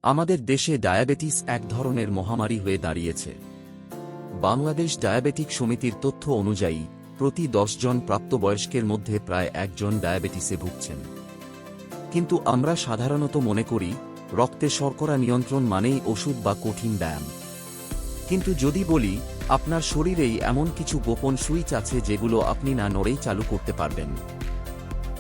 আমাদের দেশে ডায়াবেটিস এক ধরনের মহামারী হয়ে দাঁড়িয়েছে। বাংলাদেশ ডায়াবেটিক সমিতির তথ্য অনুযায়ী প্রতি 10 জন প্রাপ্তবয়স্কের মধ্যে প্রায় একজন ডায়াবেটিসে ভুগছেন। কিন্তু আমরা সাধারণত মনে করি রক্তে শর্করা নিয়ন্ত্রণ মানেই ওষুধ বা কঠিন ব্যায়াম। কিন্তু যদি বলি আপনার শরীরেই এমন কিছু গোপন সুইচ আছে যেগুলো আপনি না নড়েই চালু করতে পারবেন,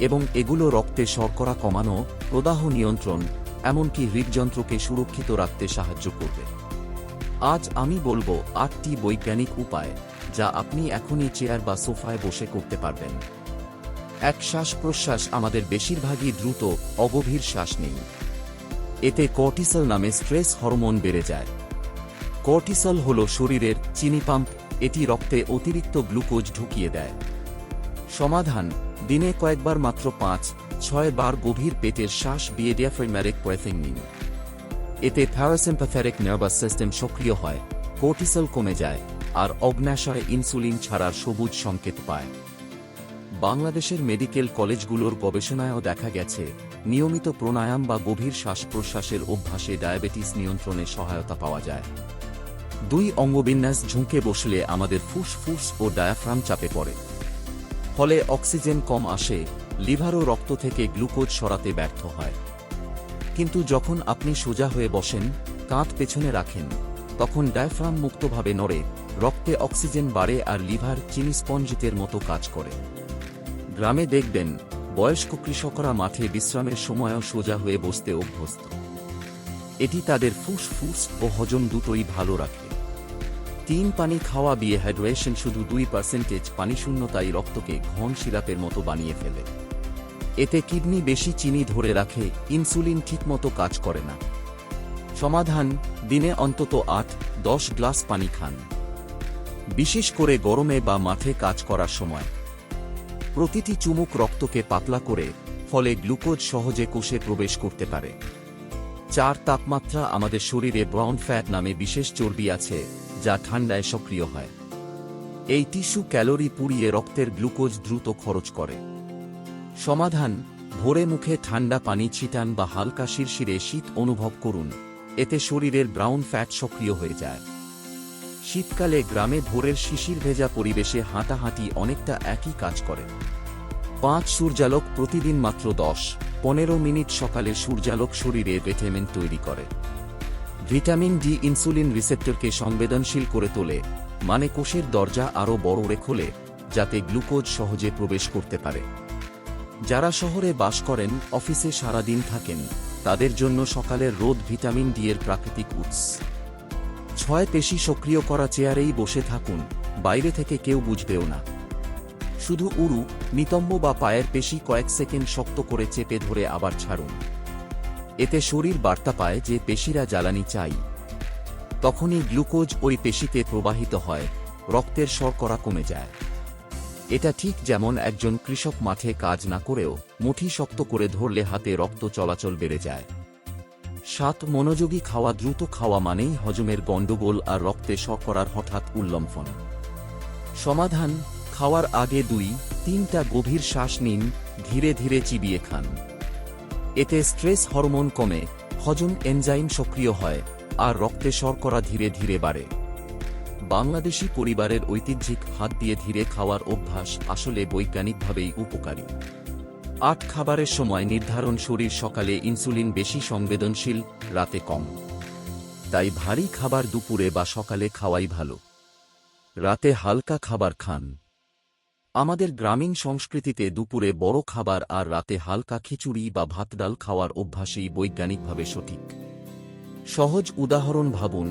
এবং এগুলো রক্তে শর্করা কমানো, প্রদাহ নিয়ন্ত্রণ, এমনকি হৃদযন্ত্রকে সুরক্ষিত রাখতে সাহায্য করবে। আজ আমি বলবো 8টি বৈজ্ঞানিক উপায় যা আপনি এখনই চেয়ার বা সোফায় বসে করতে পারবেন। এক, শ্বাস প্রশ্বাস। আমাদের বেশিরভাগই দ্রুত অগভীর শ্বাস নেই। এতে কর্টিসল নামে স্ট্রেস হরমোন বেড়ে যায়। কর্টিসল হল শরীরের চিনি পাম্প, এটি রক্তে অতিরিক্ত গ্লুকোজ ঢুকিয়ে দেয়। সমাধান: দিনে কয়েকবার, মাত্র 5-6 বার গভীর পেটের শ্বাস দিয়ে ডিয়াফ্রাগম্যাটিক ব্রেথিং নিন। এতে প্যারাসিম্প্যাথেটিক নার্ভাস সিস্টেম সক্রিয় হয়, কর্টিসল কমে যায়, আর অগ্ন্যাশয় ইনসুলিন ছাড়ার সবুজ সংকেত পায়। বাংলাদেশের মেডিকেল কলেজগুলোর গবেষণায়ও দেখা গেছে নিয়মিত প্রাণায়াম বা গভীর শ্বাস প্রশ্বাসের অভ্যাসে ডায়াবেটিস নিয়ন্ত্রণে সহায়তা পাওয়া যায়। 2, অঙ্গবিন্যাস। ঝুঁকে বসলে আমাদের ফুসফুস ও ডায়াফ্রাম চাপে পড়ে, ফলে অক্সিজেন কম আসে, লিভারও রক্ত থেকে গ্লুকোজ সরাতে ব্যর্থ হয়। কিন্তু যখন আপনি সোজা হয়ে বসেন, কাঁধ পেছনে রাখেন, তখন ডায়াফ্রাম মুক্তভাবে নড়ে, রক্তে অক্সিজেন বাড়ে আর লিভার চিনি স্পঞ্জিতের মতো কাজ করে। গ্রামে দেখবেন বয়স্ক কৃষকরা মাঠে বিশ্রামের সময়ও সোজা হয়ে বসতে অভ্যস্ত। এটি তাদের ফুসফুস ও হজম দুটোই ভালো রাখে। 3, পানি খাওয়া। ডিহাইড্রেশন। শুধু 2% পানিশূন্যতাই রক্তকে ঘন সিরাপের মতো বানিয়ে ফেলে। এতে কিডনি বেশি চিনি ধরে রাখে, ইনসুলিন ঠিকমতো কাজ করে না। সমাধান: দিনে অন্তত 8-10 গ্লাস পানি খান, বিশেষ করে গরমে বা মাঠে কাজ করার সময়। প্রতিটি চুমুক রক্তকে পাতলা করে, ফলে গ্লুকোজ সহজে কোষে প্রবেশ করতে পারে। 4, তাপমাত্রা। আমাদের শরীরে ব্রাউন ফ্যাট নামে বিশেষ চর্বি আছে যা ঠান্ডায় সক্রিয় হয়। এই টিস্যু ক্যালোরি পুড়িয়ে রক্তের গ্লুকোজ দ্রুত খরচ করে। সমাধান: ভোরে মুখে ঠান্ডা পানি ছিটান বা হালকা শিরশিরে শীত অনুভব করুন, এতে শরীরের ব্রাউন ফ্যাট সক্রিয় হয়ে যায়। শীতকালে গ্রামে ভোরের শিশির ভেজা পরিবেশে হাঁটাহাঁটি অনেকটা একই কাজ করে। 5, সূর্যালোক। প্রতিদিন মাত্র 10-15 মিনিট সকালে সূর্যালোক শরীরে ভিটামিন তৈরি করে। ভিটামিন ডি ইনসুলিন রিসেপ্টরকে সংবেদনশীল করে তোলে, মানে কোষের দরজা আরও বড় করে খোলে, যাতে গ্লুকোজ সহজে প্রবেশ করতে পারে। যারা শহরে বাস করেন, অফিসে সারাদিন থাকেন, তাদের জন্য সকালের রোদ ভিটামিন ডি এর প্রাকৃতিক উৎস। 6, পেশি সক্রিয় করা। চেয়ারেই বসে থাকুন, বাইরে থেকে কেউ বুঝবেও না। শুধু উরু, নিতম্ব বা পায়ের পেশি কয়েক সেকেন্ড শক্ত করে চেপে ধরে আবার ছাড়ুন। এতে শরীর বার্তা পায় যে পেশিরা জ্বালানি চাই। তখনই গ্লুকোজ ওই পেশিতে প্রবাহিত হয়, রক্তের শর্করা কমে যায়। এটা ঠিক যেমন একজন কৃষক মাঠে কাজ না করেও মুঠি শক্ত করে ধরলে হাতে রক্ত চলাচল বেড়ে যায়। 7, মনোযোগী খাওয়া। দ্রুত খাওয়া মানেই হজমের গণ্ডগোল আর রক্তে শর্করার হঠাৎ উল্লম্ফন। সমাধান: খাওয়ার আগে 2-3টা গভীর শ্বাস নিন, ধীরে ধীরে চিবিয়ে খান। এতে স্ট্রেস হরমোন কমে, হজম এনজাইম সক্রিয় হয়, আর রক্তে শর্করা ধীরে ধীরে বাড়ে। বাংলাদেশি পরিবারের ঐতিহ্যিক হাত দিয়ে ধীরে খাওয়ার অভ্যাস আসলে বৈজ্ঞানিকভাবেই উপকারী। 8, খাবারের সময় নির্ধারণ। শরীর সকালে ইনসুলিন বেশি সংবেদনশীল, রাতে কম। তাই ভারী খাবার দুপুরে বা সকালে খাওয়াই ভালো। রাতে হালকা খাবার খান। আমাদের গ্রামীণ সংস্কৃতিতে দুপুরে বড় খাবার আর রাতে হালকা খিচুড়ি বা ভাত ডাল খাওয়ার অভ্যাসই বৈজ্ঞানিকভাবে সঠিক। সহজ উদাহরণ ভাবুন,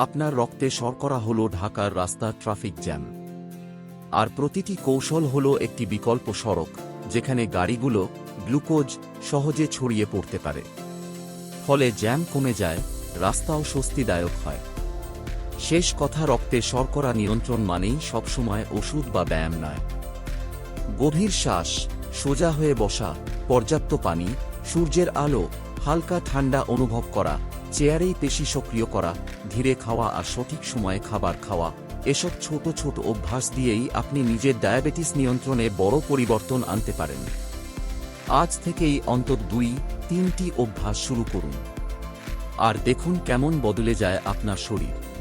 আপনার রক্তে শর্করা হল ঢাকার রাস্তার ট্রাফিক জ্যাম, আর প্রতিটি কৌশল হল একটি বিকল্প সড়ক যেখানে গাড়িগুলো গ্লুকোজ সহজে ছড়িয়ে পড়তে পারে। ফলে জ্যাম কমে যায়, রাস্তাও স্বস্তিদায়ক হয়। শেষ কথা: রক্তে শর্করা নিয়ন্ত্রণ মানেই সবসময় ওষুধ বা ব্যায়াম নয়। গভীর শ্বাস, সোজা হয়ে বসা, পর্যাপ্ত পানি, সূর্যের আলো, হালকা ঠান্ডা অনুভব করা, চেয়ারেই পেশি সক্রিয় করা, ধীরে খাওয়া আর সঠিক সময়ে খাবার খাওয়া, এসব ছোট ছোট অভ্যাস দিয়েই আপনি নিজের ডায়াবেটিস নিয়ন্ত্রণে বড় পরিবর্তন আনতে পারেন। আজ থেকেই অন্তত 2-3টি অভ্যাস শুরু করুন। আর দেখুন কেমন বদলে যায় আপনার শরীর।